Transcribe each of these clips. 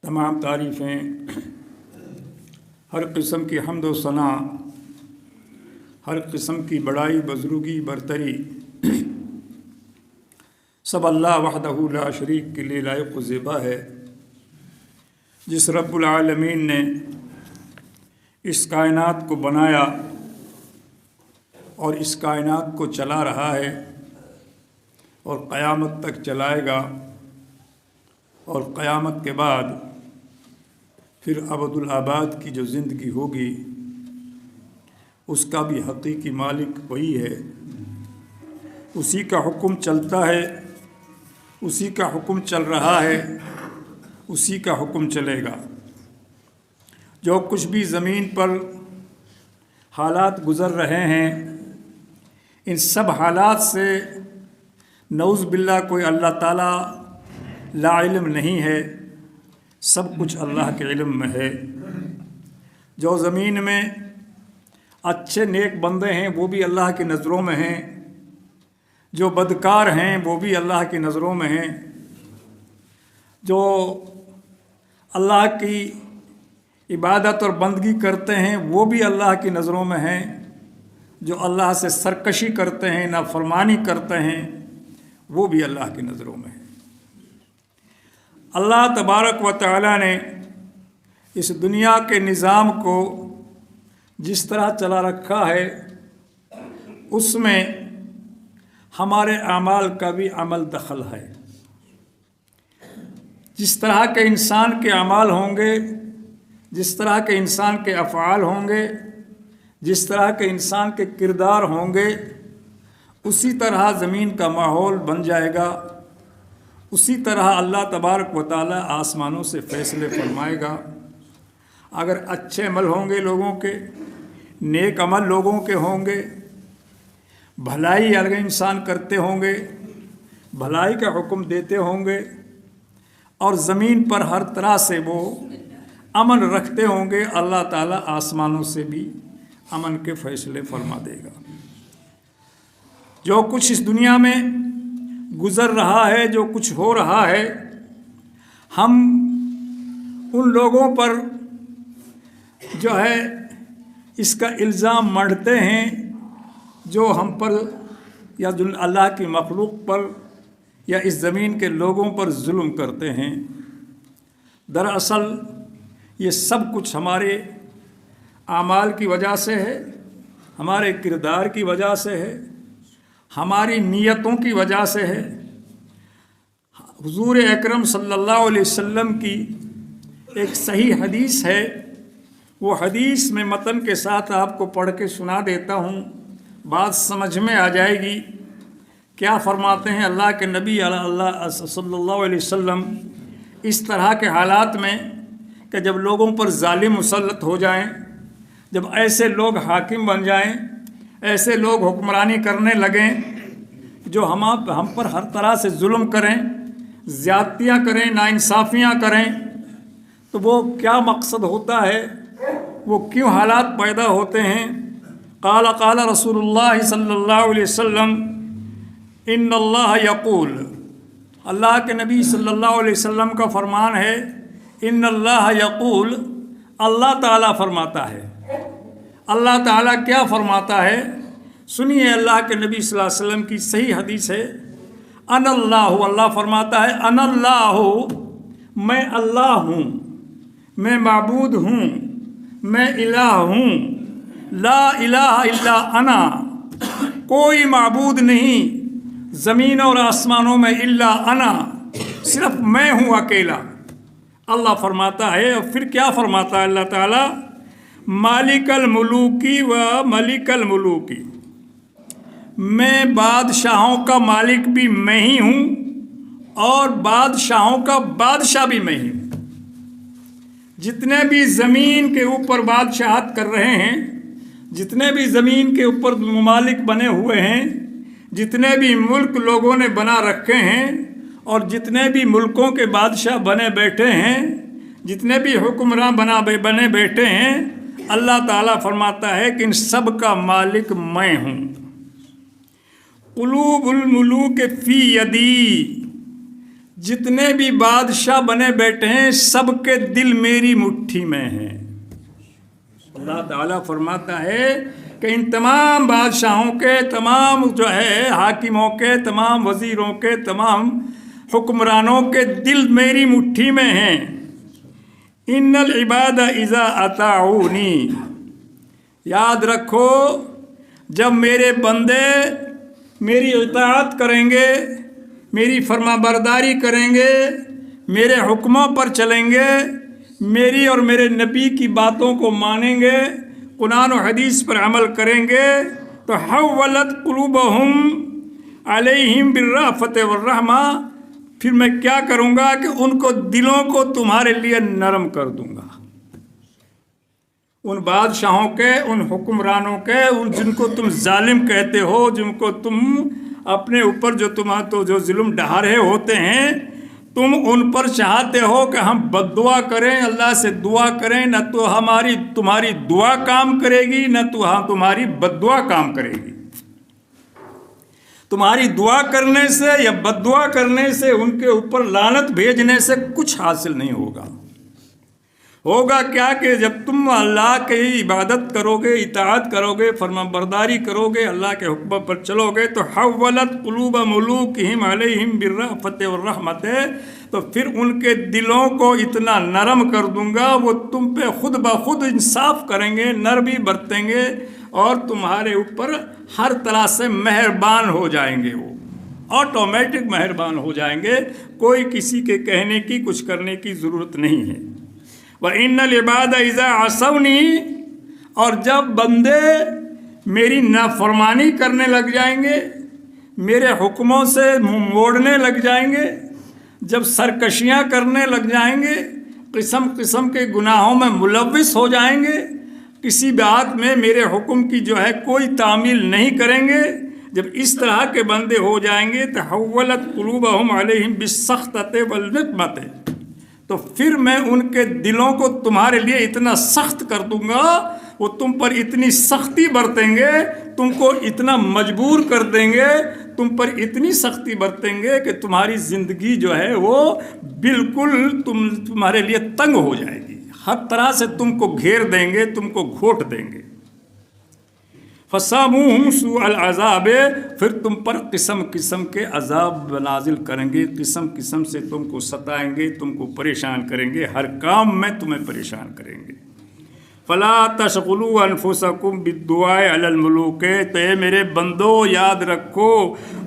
तमाम तारीफ़ें, हर किस्म की हम्द व सना, हर किस्म की बड़ाई, बुज़ुर्गी, बरतरी सब अल्लाह वहदहू ला शरीक के लिए लायक व ज़ेबा है, जिस रब्बुल आलमीन ने इस कायनात को बनाया और इस कायनात को चला रहा है और क़यामत तक चलाएगा, और क़यामत के बाद फिर अबदुल आबाद की जो ज़िंदगी होगी उसका भी हकीकी मालिक वही है। उसी का हुक्म चलता है, उसी का हुक्म चल रहा है, उसी का हुक्म चलेगा। जो कुछ भी ज़मीन पर हालात गुज़र रहे हैं, इन सब हालात से नऊज़ बिल्लाह कोई अल्लाह ताला ला इल्म नहीं है, सब कुछ अल्लाह के इल्म में है। जो ज़मीन में अच्छे नेक बंदे हैं वो भी अल्लाह की नज़रों में हैं, जो बदकार हैं वो भी अल्लाह की नज़रों में हैं, जो अल्लाह की इबादत और बंदगी करते हैं वो भी अल्लाह की नज़रों में हैं, जो अल्लाह से सरकशी करते हैं, नाफरमानी करते हैं, वो भी अल्लाह की नज़रों में हैं। अल्लाह तबारक व तआला ने इस दुनिया के निज़ाम को जिस तरह चला रखा है उसमें हमारे आमाल का भी अमल दखल है। जिस तरह के इंसान के अमाल होंगे, जिस तरह के इंसान के अफ़आल होंगे, जिस तरह के इंसान के किरदार होंगे, उसी तरह ज़मीन का माहौल बन जाएगा, उसी तरह अल्लाह तबारक व तआला आसमानों से फ़ैसले फरमाएगा। अगर अच्छे अमल होंगे लोगों के, नेक अमल लोगों के होंगे, भलाई अगर इंसान करते होंगे, भलाई का हुक्म देते होंगे और ज़मीन पर हर तरह से वो अमन रखते होंगे, अल्लाह ताला आसमानों से भी अमन के फ़ैसले फरमा देगा। जो कुछ इस दुनिया में गुज़र रहा है, जो कुछ हो रहा है, हम उन लोगों पर जो है इसका इल्ज़ाम मढ़ते हैं जो हम पर या जो अल्लाह की मखलूक पर या इस ज़मीन के लोगों पर जुल्म करते हैं। दरअसल ये सब कुछ हमारे आमाल की वजह से है, हमारे किरदार की वजह से है, हमारी नीयतों की वजह से है। हुज़ूर अकरम सल्लल्लाहु अलैहि वसल्लम की एक सही हदीस है, वो हदीस में मतन के साथ आपको पढ़ के सुना देता हूँ, बात समझ में आ जाएगी। क्या फरमाते हैं अल्लाह के नबी अल्लाह सल्लल्लाहु अलैहि वसल्लम इस तरह के हालात में कि जब लोगों पर जालिम मुसल्लत हो जाएं, जब ऐसे लोग हाकिम बन जाएं, ऐसे लोग हुक्मरानी करने लगें जो हम पर हर तरह से जुल्म करें, ज़्यादतियाँ करें, नाइंसाफ़ियाँ करें, तो वो क्या मकसद होता है, वो क्यों हालात पैदा होते हैं। क़ाल क़ाल रसूलुल्लाह सल्लल्लाहु अलैहि वसल्लम इन्नल्लाह यक़ूल, अल्लाह के नबी सल्लल्लाहु अलैहि वसल्लम का फरमान है, इन्नल्लाह यक़ूल, अल्लाह ताला फरमाता है। अल्लाह ताला क्या फरमाता है, सुनिए। अल्लाह के नबी सल्लल्लाहु अलैहि वसल्लम की सही हदीस है, अनल्लाहु, अल्लाह फरमाता है, अनल्लाहु, मैं अल्लाह हूँ, मैं माबूद हूँ, मैं इलाह हूँ, ला इलाहा इल्ला अना, कोई माबूद नहीं ज़मीन और आसमानों में इल्ला अना, सिर्फ मैं हूँ अकेला। अल्लाह फरमाता है। और फिर क्या फरमाता है अल्लाह ताला, मालिकल मुलूकी व मलिकल मुलूकी, मैं बादशाहों का मालिक भी मैं ही हूँ और बादशाहों का बादशाह भी मैं ही हूँ। जितने भी ज़मीन के ऊपर बादशाहत कर रहे हैं, जितने भी ज़मीन के ऊपर ममालिक बने हुए हैं, जितने भी मुल्क लोगों ने बना रखे हैं और जितने भी मुल्कों के बादशाह बने बैठे हैं, जितने भी हुक्मरान बने बैठे हैं, अल्लाह ताला फरमाता है कि इन सब का मालिक मैं हूँ। कुलूबुल मुलूक फ़ी यदी, जितने भी बादशाह बने बैठे हैं सबके दिल मेरी मुट्ठी में हैं। अल्लाह ताला फरमाता है कि इन तमाम बादशाहों के, तमाम जो है हाकिमों के, तमाम वज़ीरों के, तमाम हुक्मरानों के दिल मेरी मुट्ठी में हैं। इन्नल इबाद इज़ा अताऊनी, याद रखो जब मेरे बंदे मेरी इताअत करेंगे, मेरी फरमाबरदारी करेंगे, मेरे हुक्मों पर चलेंगे, मेरी और मेरे नबी की बातों को मानेंगे, कुरान और हदीस पर अमल करेंगे, तो हव्वलत कुलूबहुम अलैहिम बिर्रफ़त वर्रहमा, फिर मैं क्या करूँगा कि उनको दिलों को तुम्हारे लिए नरम कर दूँगा। उन बादशाहों के, उन हुक्मरानों के, उन जिनको तुम जालिम कहते हो, जिनको तुम अपने ऊपर जो जुल्म ढा रहे होते हैं, तुम उन पर चाहते हो कि हम बद्दुआ करें, अल्लाह से दुआ करें, न तो तुम्हारी दुआ काम करेगी, न तो तुम्हारी बद्दुआ काम करेगी। तुम्हारी दुआ करने से या बद्दुआ करने से, उनके ऊपर लानत भेजने से कुछ हासिल नहीं होगा। होगा क्या कि जब तुम अल्लाह की इबादत करोगे, इताअत करोगे, फरमाबरदारी करोगे, अल्लाह के हुक्म पर चलोगे, तो हव्वलत कुलूब मुलूकिहिम अलैहिम बिर्रफ़त वर्रहमत, तो फिर उनके दिलों को इतना नरम कर दूंगा, वो तुम पे खुद ब खुद इंसाफ करेंगे, नरमी बरतेंगे और तुम्हारे ऊपर हर तरह से मेहरबान हो जाएंगे। वो ऑटोमेटिक मेहरबान हो जाएंगे, कोई किसी के कहने की, कुछ करने की ज़रूरत नहीं है। व इन्नल इबाद इज़ा असौनी, और जब बंदे मेरी नाफरमानी करने लग जाएंगे, मेरे हुक्मों से मुँह मोड़ने लग जाएंगे, जब सरकशियाँ करने लग जाएंगे, किस्म किस्म के गुनाहों में मुलव्विस हो जाएंगे, किसी बात में मेरे हुक्म की जो है कोई तामील नहीं करेंगे, जब इस तरह के बंदे हो जाएंगे, तो हव्वलत कुलूबहुम अलैहिम बिस्सख्तति वल निक़मति, तो फिर मैं उनके दिलों को तुम्हारे लिए इतना सख्त कर दूंगा, वो तुम पर इतनी सख्ती बरतेंगे, तुमको इतना मजबूर कर देंगे, तुम पर इतनी सख्ती बरतेंगे कि तुम्हारी ज़िंदगी जो है वो बिल्कुल तुम्हारे लिए तंग हो जाएगी, हर तरह से तुमको घेर देंगे, तुमको घोट देंगे। फसामुहुम सूअल अज़ाब, फिर तुम पर किस्म किस्म के अज़ाब नाजिल करेंगे, किस्म किस्म से तुमको सताएंगे, तुमको परेशान करेंगे, हर काम में तुम्हें परेशान करेंगे। फ़ला तशग़ुलू अनफुसकुम बिद्दुआए अलल मुलूक, तो ये मेरे बंदो याद रखो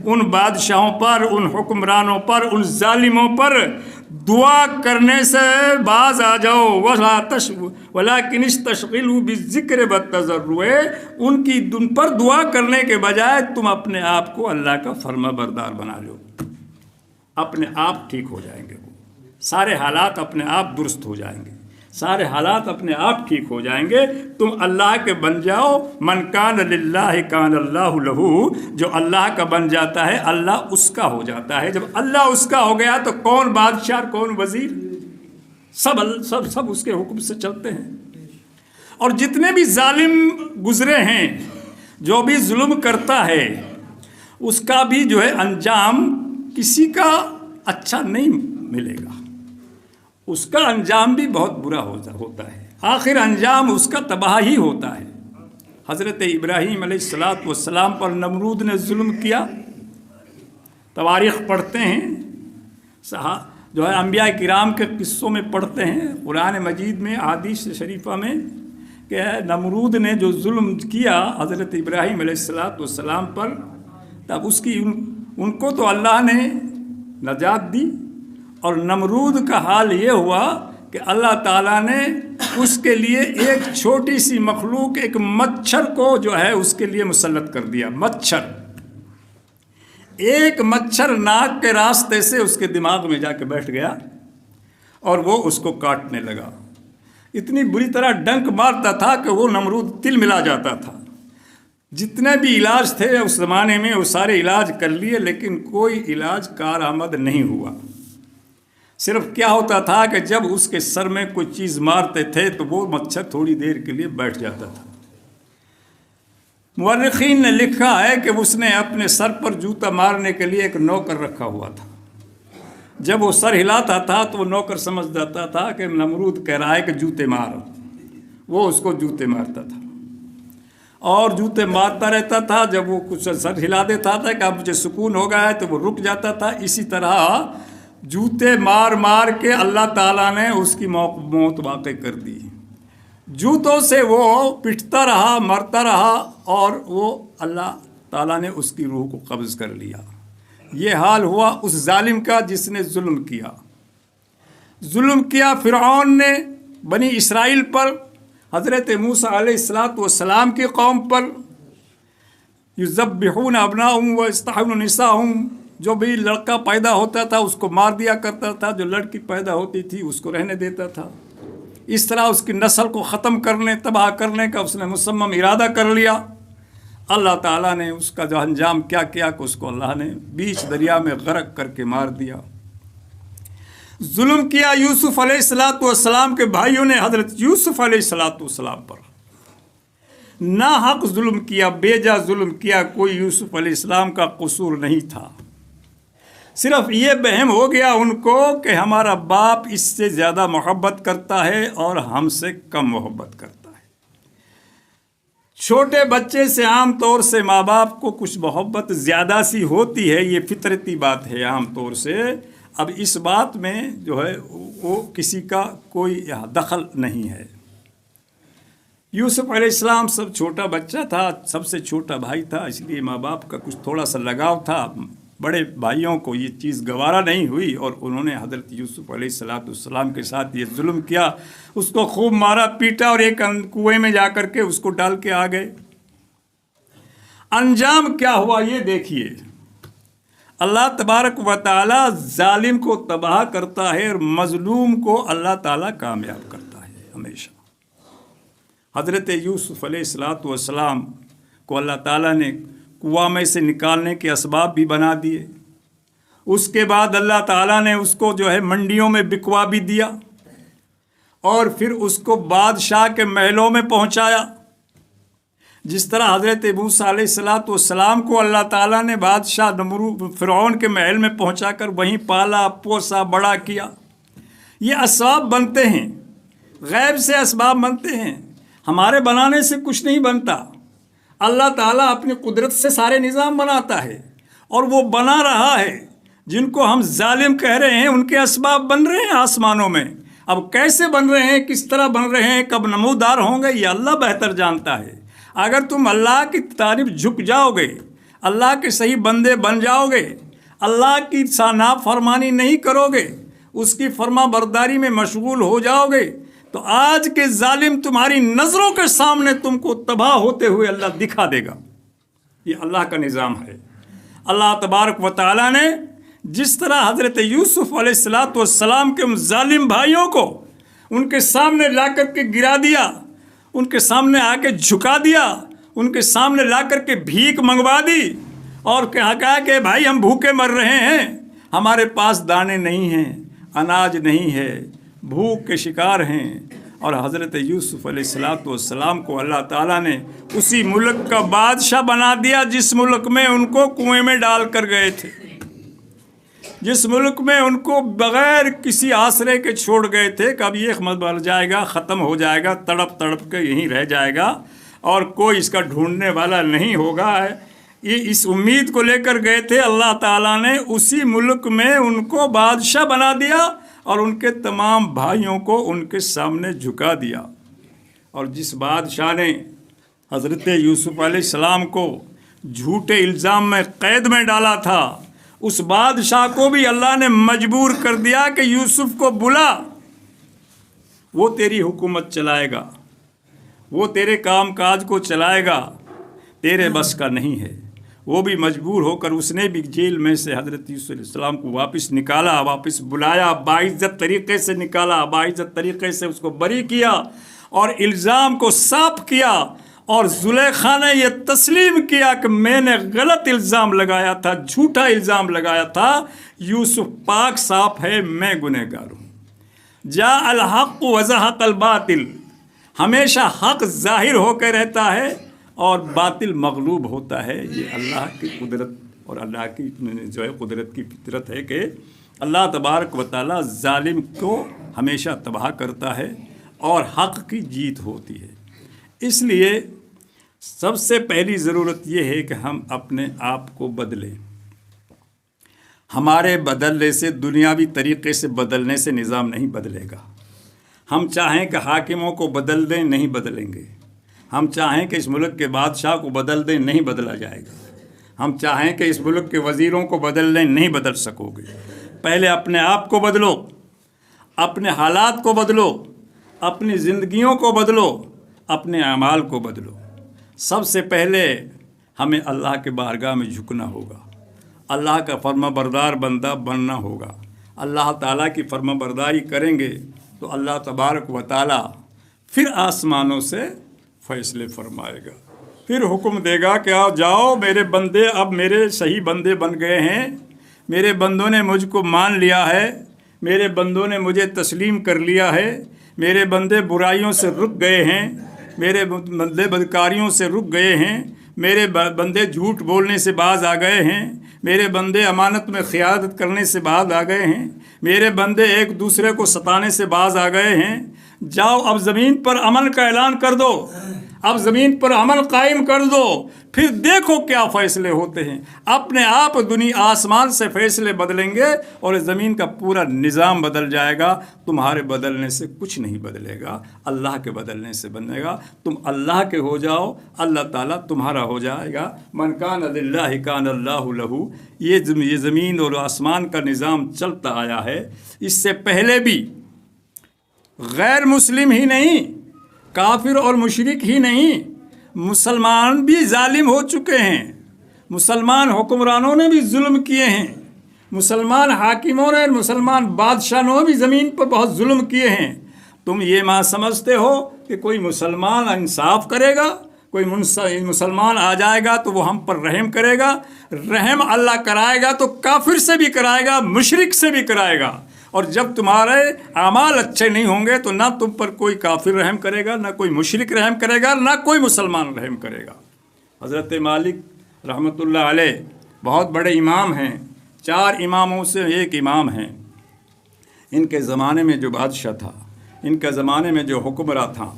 उन बादशाहों पर, उन हुक्मरानों पर, उन जालिमों पर दुआ करने से बाज आ जाओ। वलाकिन इस्तशग़िलू बिज़्ज़िक्र वत्तज़र्रुए, उन पर दुआ करने के बजाय तुम अपने आप को अल्लाह का फर्माबरदार बना लो, अपने आप ठीक हो जाएंगे, वो सारे हालात अपने आप दुरुस्त हो जाएंगे, सारे हालात अपने आप ठीक हो जाएंगे। तुम अल्लाह के बन जाओ। मन कान लिल्लाहि कान अल्लाहु लहू, जो अल्लाह का बन जाता है अल्लाह उसका हो जाता है। जब अल्लाह उसका हो गया तो कौन बादशाह कौन वजीर, सब उसके हुक्म से चलते हैं। और जितने भी जालिम गुजरे हैं, जो भी जुल्म करता है, उसका भी जो है अंजाम किसी का अच्छा नहीं मिलेगा, उसका अंजाम भी बहुत बुरा होता है, आखिर अंजाम उसका तबाह ही होता है। हज़रत इब्राहीम अलैहिस्सलातु वस्सलाम पर नमरूद ने जुल्म किया, तवारीख़ पढ़ते हैं, जो है अंबिया किराम के किस्सों में पढ़ते हैं, कुरान मजीद में, हदीस शरीफा में, कि नमरूद ने जो जुल्म किया हज़रत इब्राहीम अलैहिस्सलातु वस्सलाम पर, तब उनको तो अल्लाह ने नजात दी, और नमरूद का हाल ये हुआ कि अल्लाह ताला ने उसके लिए एक छोटी सी मखलूक, एक मच्छर को जो है उसके लिए मुसल्लत कर दिया। मच्छर, एक मच्छर नाक के रास्ते से उसके दिमाग में जाके बैठ गया और वो उसको काटने लगा। इतनी बुरी तरह डंक मारता था कि वो नमरूद तिल मिला जाता था। जितने भी इलाज थे उस ज़माने में वो सारे इलाज कर लिए, लेकिन कोई इलाज कारआमद नहीं हुआ। सिर्फ क्या होता था कि जब उसके सर में कोई चीज़ मारते थे तो वो मच्छर थोड़ी देर के लिए बैठ जाता था। मुअर्रिखीन ने लिखा है कि उसने अपने सर पर जूता मारने के लिए एक नौकर रखा हुआ था। جب وہ سر ہلاتا تھا تو وہ نوکر سمجھ جاتا تھا کہ نمرود کہہ رہا ہے کہ جوتے مار، وہ اس کو جوتے مارتا تھا اور جوتے مارتا رہتا تھا. جب وہ کچھ سر ہلا دیتا تھا کہ اب مجھے سکون ہو گیا ہے تو وہ رک جاتا تھا. اسی طرح جوتے مار مار کے اللہ تعالیٰ نے اس کی موت واقع کر دی. جوتوں سے وہ پٹتا رہا، مرتا رہا، اور وہ اللہ تعالیٰ نے اس کی روح کو قبض کر لیا. یہ حال ہوا اس ظالم کا جس نے ظلم کیا. ظلم کیا فرعون نے بنی اسرائیل پر، حضرت موسیٰ علیہ السلام کی قوم پر. یذبحون ابناءہم ویستحیون نساءہم، جو بھی لڑکا پیدا ہوتا تھا اس کو مار دیا کرتا تھا، جو لڑکی پیدا ہوتی تھی اس کو رہنے دیتا تھا. اس طرح اس کی نسل کو ختم کرنے، تباہ کرنے کا اس نے مصمم ارادہ کر لیا. اللہ تعالیٰ نے اس کا جو انجام کیا کیا کہ اس کو اللہ نے بیچ دریا میں غرق کر کے مار دیا. ظلم کیا یوسف علیہ السلام کے بھائیوں نے حضرت یوسف علیہ السلام پر. ناحق ظلم کیا، بے جا ظلم کیا. کوئی یوسف علیہ السلام کا قصور نہیں تھا. صرف یہ بہم ہو گیا ان کو کہ ہمارا باپ اس سے زیادہ محبت کرتا ہے اور ہم سے کم محبت کرتا ہے. چھوٹے بچے سے عام طور سے ماں باپ کو کچھ محبت زیادہ سی ہوتی ہے، یہ فطرتی بات ہے عام طور سے. اب اس بات میں جو ہے وہ کسی کا کوئی دخل نہیں ہے. یوسف علیہ السلام سب چھوٹا بچہ تھا، سب سے چھوٹا بھائی تھا، اس لیے ماں باپ کا کچھ تھوڑا سا لگاؤ تھا. بڑے بھائیوں کو یہ چیز گوارا نہیں ہوئی اور انہوں نے حضرت یوسف علیہ السلام کے ساتھ یہ ظلم کیا. اس کو خوب مارا پیٹا اور ایک کنویں میں جا کر کے اس کو ڈال کے آ گئے. انجام کیا ہوا یہ دیکھیے. اللہ تبارک و تعالی ظالم کو تباہ کرتا ہے اور مظلوم کو اللہ تعالی کامیاب کرتا ہے ہمیشہ. حضرت یوسف علیہ السلام کو اللہ تعالیٰ نے کنواں میں سے نکالنے کے اسباب بھی بنا دیے. اس کے بعد اللہ تعالیٰ نے اس کو جو ہے منڈیوں میں بکوا بھی دیا اور پھر اس کو بادشاہ کے محلوں میں پہنچایا. جس طرح حضرت موسیٰ علیہ السلام کو اللہ تعالیٰ نے بادشاہ فرعون کے محل میں پہنچا کر وہیں پالا پوسا بڑا کیا. یہ اسباب بنتے ہیں، غیب سے اسباب بنتے ہیں، ہمارے بنانے سے کچھ نہیں بنتا. اللہ تعالیٰ اپنی قدرت سے سارے نظام بناتا ہے اور وہ بنا رہا ہے. جن کو ہم ظالم کہہ رہے ہیں ان کے اسباب بن رہے ہیں آسمانوں میں. اب کیسے بن رہے ہیں، کس طرح بن رہے ہیں، کب نمودار ہوں گے، یہ اللہ بہتر جانتا ہے. اگر تم اللہ کی طرف جھک جاؤ گے، اللہ کے صحیح بندے بن جاؤ گے، اللہ کی نافرمانی نہیں کرو گے، اس کی فرما برداری میں مشغول ہو جاؤ گے، تو آج کے ظالم تمہاری نظروں کے سامنے تم کو تباہ ہوتے ہوئے اللہ دکھا دے گا. یہ اللہ کا نظام ہے. اللہ تبارک و تعالیٰ نے جس طرح حضرت یوسف علیہ السلام کے ظالم بھائیوں کو ان کے سامنے لا کر کے گرا دیا، ان کے سامنے آ کے جھکا دیا، ان کے سامنے لا کر کے بھیک منگوا دی اور کہا کہ بھائی ہم بھوکے مر رہے ہیں، ہمارے پاس دانے نہیں ہیں، اناج نہیں ہے، بھوک کے شکار ہیں. اور حضرت یوسف علیہ السلام کو اللہ تعالیٰ نے اسی ملک کا بادشاہ بنا دیا جس ملک میں ان کو کنویں میں ڈال کر گئے تھے، جس ملک میں ان کو بغیر کسی آسرے کے چھوڑ گئے تھے کہ اب یہ مر جائے گا، ختم ہو جائے گا، تڑپ تڑپ کے یہیں رہ جائے گا اور کوئی اس کا ڈھونڈنے والا نہیں ہوگا. یہ اس امید کو لے کر گئے تھے. اللہ تعالیٰ نے اسی ملک میں ان کو بادشاہ بنا دیا اور ان کے تمام بھائیوں کو ان کے سامنے جھکا دیا. اور جس بادشاہ نے حضرت یوسف علیہ السلام کو جھوٹے الزام میں قید میں ڈالا تھا، اس بادشاہ کو بھی اللہ نے مجبور کر دیا کہ یوسف کو بلا، وہ تیری حکومت چلائے گا، وہ تیرے کام کاج کو چلائے گا، تیرے بس کا نہیں ہے. وہ بھی مجبور ہو کر اس نے بھی جیل میں سے حضرت یوسف علیہ السلام کو واپس نکالا، واپس بلایا، باعزت طریقے سے نکالا، باعزت طریقے سے اس کو بری کیا اور الزام کو صاف کیا. اور زلیخا نے یہ تسلیم کیا کہ میں نے غلط الزام لگایا تھا، جھوٹا الزام لگایا تھا، یوسف پاک صاف ہے، میں گنہگار ہوں. جاء الحق وزهق الباطل، ہمیشہ حق ظاہر ہو کے رہتا ہے اور باطل مغلوب ہوتا ہے. یہ اللہ کی قدرت اور اللہ کی جو ہے قدرت کی فطرت ہے کہ اللہ تبارک و تعالی ظالم کو ہمیشہ تباہ کرتا ہے اور حق کی جیت ہوتی ہے۔ اس لیے سب سے پہلی ضرورت یہ ہے کہ ہم اپنے آپ کو بدلیں۔ ہمارے بدلنے سے، دنیاوی طریقے سے بدلنے سے نظام نہیں بدلے گا۔ ہم چاہیں کہ حاکموں کو بدل دیں، نہیں بدلیں گے۔ ہم چاہیں کہ اس ملک کے بادشاہ کو بدل دیں، نہیں بدلا جائے گا۔ ہم چاہیں کہ اس ملک کے وزیروں کو بدل دیں، نہیں بدل سکو گے۔ پہلے اپنے آپ کو بدلو، اپنے حالات کو بدلو، اپنی زندگیوں کو بدلو، اپنے اعمال کو بدلو۔ سب سے پہلے ہمیں اللہ کے بارگاہ میں جھکنا ہوگا، اللہ کا فرما بردار بندہ بننا ہوگا۔ اللہ تعالیٰ کی فرما برداری کریں گے تو اللہ تبارک و تعالیٰ پھر آسمانوں سے فیصلے فرمائے گا، پھر حکم دے گا کہ آؤ جاؤ میرے بندے، اب میرے صحیح بندے بن گئے ہیں، میرے بندوں نے مجھ کو مان لیا ہے، میرے بندوں نے مجھے تسلیم کر لیا ہے، میرے بندے برائیوں سے رک گئے ہیں، میرے بندے بدکاریوں سے رک گئے ہیں، میرے بندے جھوٹ بولنے سے باز آ گئے ہیں، میرے بندے امانت میں خیانت کرنے سے باز آ گئے ہیں، میرے بندے ایک دوسرے کو ستانے سے باز آ گئے ہیں۔ جاؤ اب زمین پر امن کا اعلان کر دو، اب زمین پر امن قائم کر دو، پھر دیکھو کیا فیصلے ہوتے ہیں۔ اپنے آپ دنیا آسمان سے فیصلے بدلیں گے اور زمین کا پورا نظام بدل جائے گا۔ تمہارے بدلنے سے کچھ نہیں بدلے گا، اللہ کے بدلنے سے بنے گا۔ تم اللہ کے ہو جاؤ، اللہ تعالیٰ تمہارا ہو جائے گا۔ من کان للہ کان اللہ لہ، یہ زمین اور آسمان کا نظام چلتا آیا ہے۔ اس سے پہلے بھی غیر مسلم ہی نہیں، کافر اور مشرک ہی نہیں، مسلمان بھی ظالم ہو چکے ہیں۔ مسلمان حکمرانوں نے بھی ظلم کیے ہیں، مسلمان حاکموں نے، مسلمان بادشاہوں نے بھی زمین پر بہت ظلم کیے ہیں۔ تم یہ سمجھتے ہو کہ کوئی مسلمان انصاف کرے گا، کوئی مسلمان آ جائے گا تو وہ ہم پر رحم کرے گا؟ رحم اللہ کرائے گا تو کافر سے بھی کرائے گا، مشرک سے بھی کرائے گا۔ اور جب تمہارے اعمال اچھے نہیں ہوں گے تو نہ تم پر کوئی کافر رحم کرے گا، نہ کوئی مشرک رحم کرے گا، نہ کوئی مسلمان رحم کرے گا۔ حضرت مالک رحمۃ اللہ علیہ بہت بڑے امام ہیں، 4 اماموں سے ایک امام ہیں۔ ان کے زمانے میں جو بادشاہ تھا، ان کے زمانے میں جو حکمراں تھا،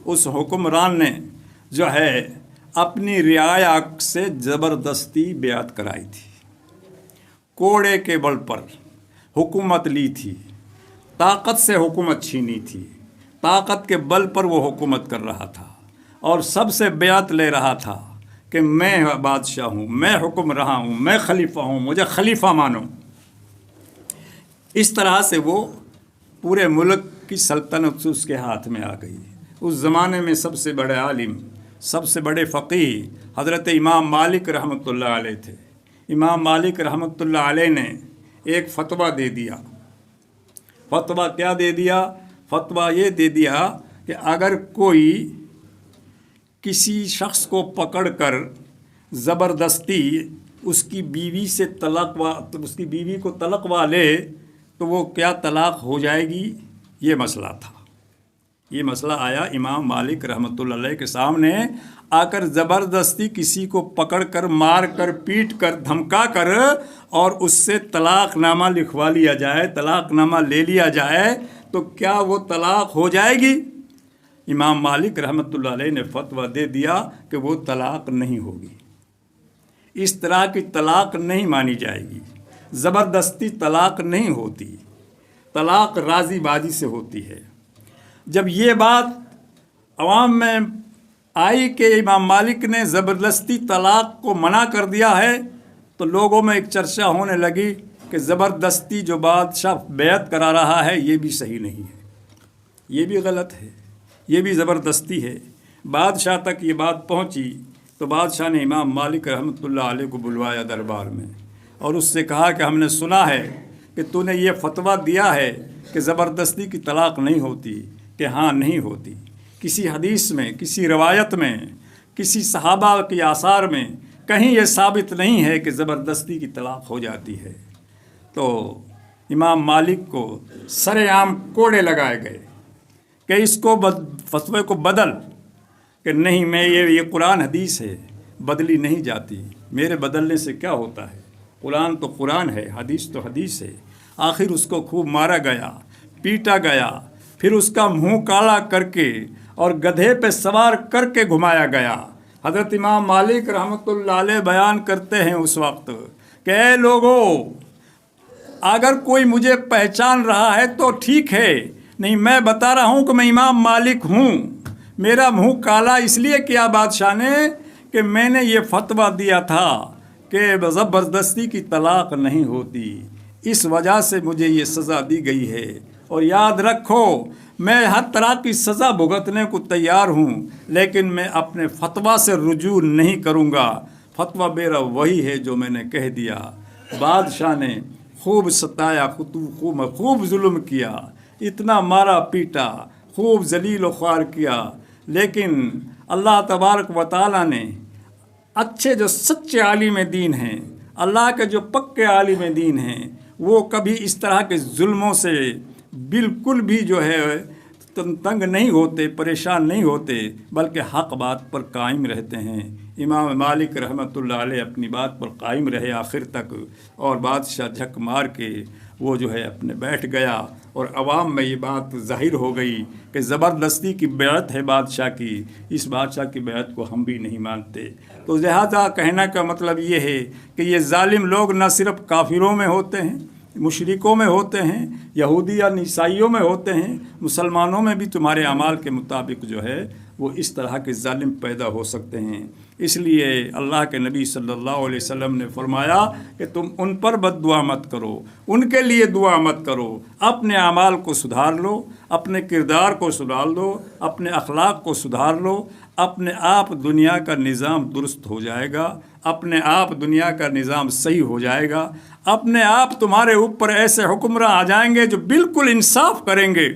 اس حکمران نے جو ہے اپنی رعایا سے زبردستی بیعت کرائی تھی، کوڑے کے بل پر حکومت لی تھی، طاقت سے حکومت چھینی تھی، طاقت کے بل پر وہ حکومت کر رہا تھا اور سب سے بیعت لے رہا تھا کہ میں بادشاہ ہوں، میں حکم رہا ہوں، میں خلیفہ ہوں، مجھے خلیفہ مانو۔ اس طرح سے وہ پورے ملک کی سلطنت اس کے ہاتھ میں آ گئی۔ اس زمانے میں سب سے بڑے عالم، سب سے بڑے فقیہ حضرت امام مالک رحمۃ اللہ علیہ تھے۔ امام مالک رحمۃ اللہ علیہ نے ایک فتویٰ دے دیا۔ فتویٰ کیا دے دیا؟ فتویٰ یہ دے دیا کہ اگر کوئی کسی شخص کو پکڑ کر زبردستی اس کی بیوی سے اس کی بیوی کو طلقوا لے تو وہ کیا طلاق ہو جائے گی؟ یہ مسئلہ تھا۔ یہ مسئلہ آیا امام مالک رحمۃ اللہ علیہ کے سامنے آ کر، زبردستی کسی کو پکڑ کر، مار کر، پیٹ کر، دھمکا کر اور اس سے طلاق نامہ لکھوا لیا جائے، طلاق نامہ لے لیا جائے تو کیا وہ طلاق ہو جائے گی؟ امام مالک رحمۃ اللہ علیہ نے فتویٰ دے دیا کہ وہ طلاق نہیں ہوگی، اس طرح کی طلاق نہیں مانی جائے گی، زبردستی طلاق نہیں ہوتی، طلاق راضی بازی سے ہوتی ہے۔ جب یہ بات عوام میں آئی کہ امام مالک نے زبردستی طلاق کو منع کر دیا ہے تو لوگوں میں ایک چرچا ہونے لگی کہ زبردستی جو بادشاہ بیعت کرا رہا ہے یہ بھی صحیح نہیں ہے، یہ بھی غلط ہے، یہ بھی زبردستی ہے۔ بادشاہ تک یہ بات پہنچی تو بادشاہ نے امام مالک رحمۃ اللہ علیہ کو بلوایا دربار میں اور اس سے کہا کہ ہم نے سنا ہے کہ تو نے یہ فتویٰ دیا ہے کہ زبردستی کی طلاق نہیں ہوتی، کہ ہاں نہیں ہوتی۔ کسی حدیث میں، کسی روایت میں، کسی صحابہ کی آثار میں کہیں یہ ثابت نہیں ہے کہ زبردستی کی طلاق ہو جاتی ہے۔ تو امام مالک کو سر عام کوڑے لگائے گئے کہ اس کو فتوے کو بدل، کہ نہیں، میں یہ قرآن حدیث ہے، بدلی نہیں جاتی، میرے بدلنے سے کیا ہوتا ہے؟ قرآن تو قرآن ہے، حدیث تو حدیث ہے۔ आखिर उसको खूब मारा गया, पीटा गया, फिर उसका मुंह काला करके और गधे पे सवार करके घुमाया गया। हज़रत इमाम मालिक रहमतुल्लाह अलैह बयान करते हैं उस वक्त कि ऐ लोगों, अगर कोई मुझे पहचान रहा है तो ठीक है, नहीं मैं बता रहा हूँ कि मैं इमाम मालिक हूँ। मेरा मुंह काला इसलिए किया बादशाह ने कि मैंने ये फतवा दिया था कि ज़बरदस्ती की तलाक नहीं होती, इस वजह से मुझे ये सज़ा दी गई है। और याद रखो, मैं हर तरह की सज़ा भुगतने को तैयार हूँ, लेकिन मैं अपने फतवा से रुजू नहीं करूँगा। फतवा मेरा वही है जो मैंने कह दिया। बादशाह ने खूब सताया, खूब जुल्म किया, इतना मारा पीटा, खूब जलील व ख्वार किया, लेकिन अल्लाह तबारक व तआला ने अच्छे जो सच्चे आलिम दीन हैं, अल्लाह के जो पक्के आलिम दीन हैं, वो कभी इस तरह के जुल्मों से बिल्कुल भी जो है तंग नहीं होते, परेशान नहीं होते, बल्कि हक़ बात पर कायम रहते हैं। इमाम मालिक रहमतुल्लाह अलैह अपनी बात पर कायम रहे आखिर तक, और बादशाह झक मार के वो जो है अपने बैठ गया, और अवाम में ये बात ज़ाहिर हो गई कि ज़बरदस्ती की बैत है बादशाह की, इस बादशाह की बैत को हम भी नहीं मानते। तो लिहाजा कहने का मतलब ये है कि ये ज़ालिम लोग न सिर्फ काफिरों में होते हैं, मुशरिकों में होते हैं, यहूदी या ईसाइयों में होते हैं, मुसलमानों में भी तुम्हारे अमाल के मुताबिक जो है वो इस तरह के ज़ालिम पैदा हो सकते हैं। इसलिए अल्लाह के नबी सल्लल्लाहु अलैहि वसल्लम ने फरमाया कि तुम उन पर बद्दुआ मत करो, उनके लिए दुआ मत करो, अपने अमाल को सुधार लो, अपने किरदार को सुधार लो, अपने अखलाक को सुधार लो, अपने आप दुनिया का निज़ाम दुरुस्त हो जाएगा, अपने आप दुनिया का निज़ाम सही हो जाएगा, अपने आप तुम्हारे ऊपर ऐसे हुक्मरान आ जाएंगे जो बिल्कुल इंसाफ करेंगे,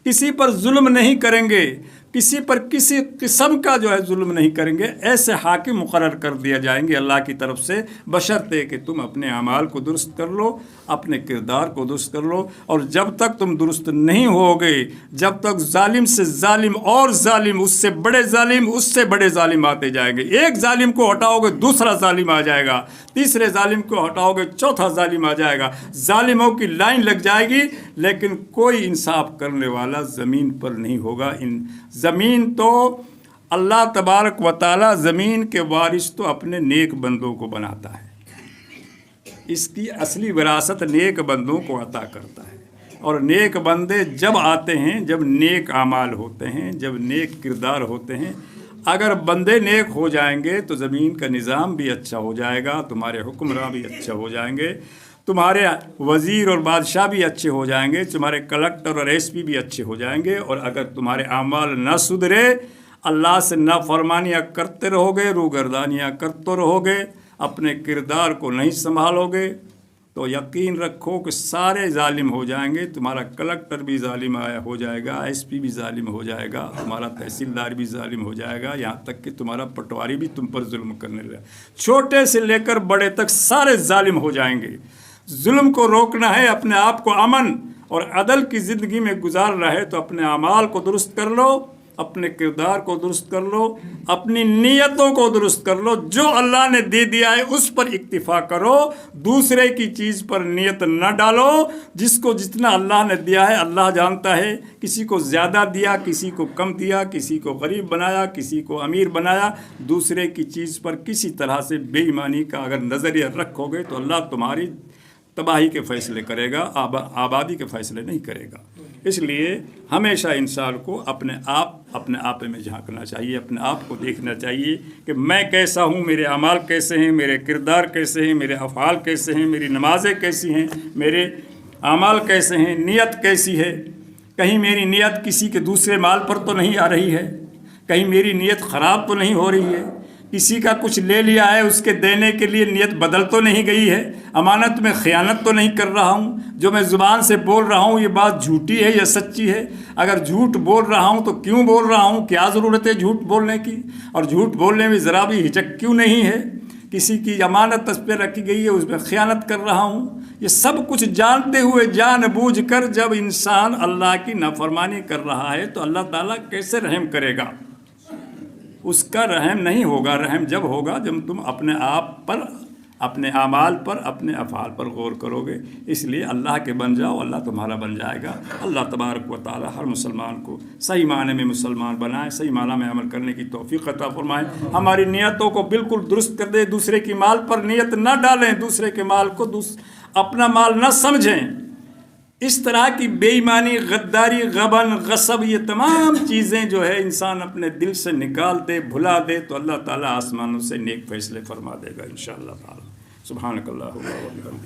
किसी पर जुल्म नहीं करेंगे, किसी पर किसी किस्म का जो है जुल्म नहीं करेंगे। ऐसे हाकिम मुकर्रर कर दिया जाएंगे अल्लाह की तरफ से, बशर्ते कि तुम अपने अमाल को दुरुस्त कर लो, अपने किरदार को दुरुस्त कर लो। और जब तक तुम दुरुस्त नहीं होगे, जब तक जालिम से जालिम और जालिम, उससे बड़े जालिम आते जाएंगे। एक जालिम को हटाओगे दूसरा जालिम आ जाएगा, तीसरे जालिम को हटाओगे चौथा जालिम आ जाएगा, जालिमों की लाइन लग जाएगी, लेकिन कोई इंसाफ करने वाला ज़मीन पर नहीं होगा। ज़मीन तो अल्लाह तबारक व तआला ज़मीन के वारिस तो अपने नेक बंदों को बनाता है, इसकी असली विरासत नेक बंदों को अता करता है। और नेक बंदे जब आते हैं, जब नेक आमाल होते हैं, जब नेक किरदार होते हैं, अगर बंदे नेक हो जाएंगे तो ज़मीन का निज़ाम भी अच्छा हो जाएगा, तुम्हारे हुक्मरान भी अच्छे हो जाएंगे, तुम्हारे वज़ीर और बादशाह भी अच्छे हो जाएंगे, तुम्हारे कलेक्टर और एसपी भी अच्छे हो जाएंगे। और अगर तुम्हारे आमाल न सुधरे, अल्लाह से नाफरमानियाँ करते रहोगे, रूगर्दानियाँ करते रहोगे, अपने किरदार को नहीं संभालोगे, तो यकीन रखो कि सारे जालिम हो जाएंगे। तुम्हारा कलेक्टर भी जालिम हो जाएगा, एसपी भी जालिम हो जाएगा, तुम्हारा तहसीलदार भी जालिम हो जाएगा, यहाँ तक कि तुम्हारा पटवारी भी तुम पर जुल्म करने लगे। छोटे से लेकर बड़े तक सारे जालिम हो जाएंगे। जुल्म को रोकना है, अपने आप को अमन और अदल की ज़िंदगी में गुजारना है, तो अपने अमाल को दुरुस्त कर लो, अपने किरदार को दुरुस्त कर लो, अपनी नीयतों को दुरुस्त कर लो। जो अल्लाह ने दे दिया है उस पर इक्तिफा करो, दूसरे की चीज़ पर नीयत न डालो। जिसको जितना अल्लाह ने दिया है अल्लाह जानता है, किसी को ज़्यादा दिया, किसी को कम दिया, किसी को गरीब बनाया, किसी को अमीर बनाया। दूसरे की चीज़ पर किसी तरह से बेईमानी का अगर नज़रिया रखोगे तो अल्लाह तुम्हारी तबाही के फ़ैसले करेगा, आबादी के फ़ैसले नहीं करेगा। इसलिए हमेशा इंसान को अपने आप में झांकना चाहिए, अपने आप को देखना चाहिए कि मैं कैसा हूँ, मेरे अमाल कैसे हैं, मेरे किरदार कैसे हैं, मेरे अफ़आल कैसे हैं, मेरी नमाज़ें कैसी हैं, मेरे अमाल कैसे हैं, नीयत कैसी है। कहीं मेरी नीयत किसी के दूसरे माल पर तो नहीं आ रही है, कहीं मेरी नीयत ख़राब तो नहीं हो रही है, किसी का कुछ ले लिया है उसके देने के लिए नीयत बदल तो नहीं गई है, अमानत में ख़यानत तो नहीं कर रहा हूँ, जो मैं ज़ुबान से बोल रहा हूँ ये बात झूठी है या सच्ची है। अगर झूठ बोल रहा हूँ तो क्यों बोल रहा हूँ, क्या ज़रूरत है झूठ बोलने की, और झूठ बोलने में ज़रा भी हिचक क्यों नहीं है। किसी की अमानत तस पे रखी गई है उसमें ख़यानत कर रहा हूँ। ये सब कुछ जानते हुए जानबूझकर जब इंसान अल्लाह की नाफरमानी कर रहा है तो अल्लाह ताला कैसे रहम करेगा। उसका रहम नहीं होगा। रहम जब होगा जब तुम अपने आप पर اپنے اعمال پر، اپنے افعال پر غور کرو گے، اس لیے اللہ کے بن جاؤ، اللہ تمہارا بن جائے گا۔ اللہ تبارک و تعالی ہر مسلمان کو صحیح معنی میں مسلمان بنائے، صحیح معنی میں عمل کرنے کی توفیق عطا فرمائے، ہماری نیتوں کو بالکل درست کر دے، دوسرے کی مال پر نیت نہ ڈالیں، دوسرے کے مال کو اپنا مال نہ سمجھیں، اس طرح کی بے ایمانی، غداری، غبن، غصب، یہ تمام چیزیں جو ہے انسان اپنے دل سے نکال دے، بھلا دے، تو اللہ تعالیٰ آسمانوں سے نیک فیصلے فرما دے گا انشاءاللہ تعالی۔ سبحانک اللہم و بحمدک۔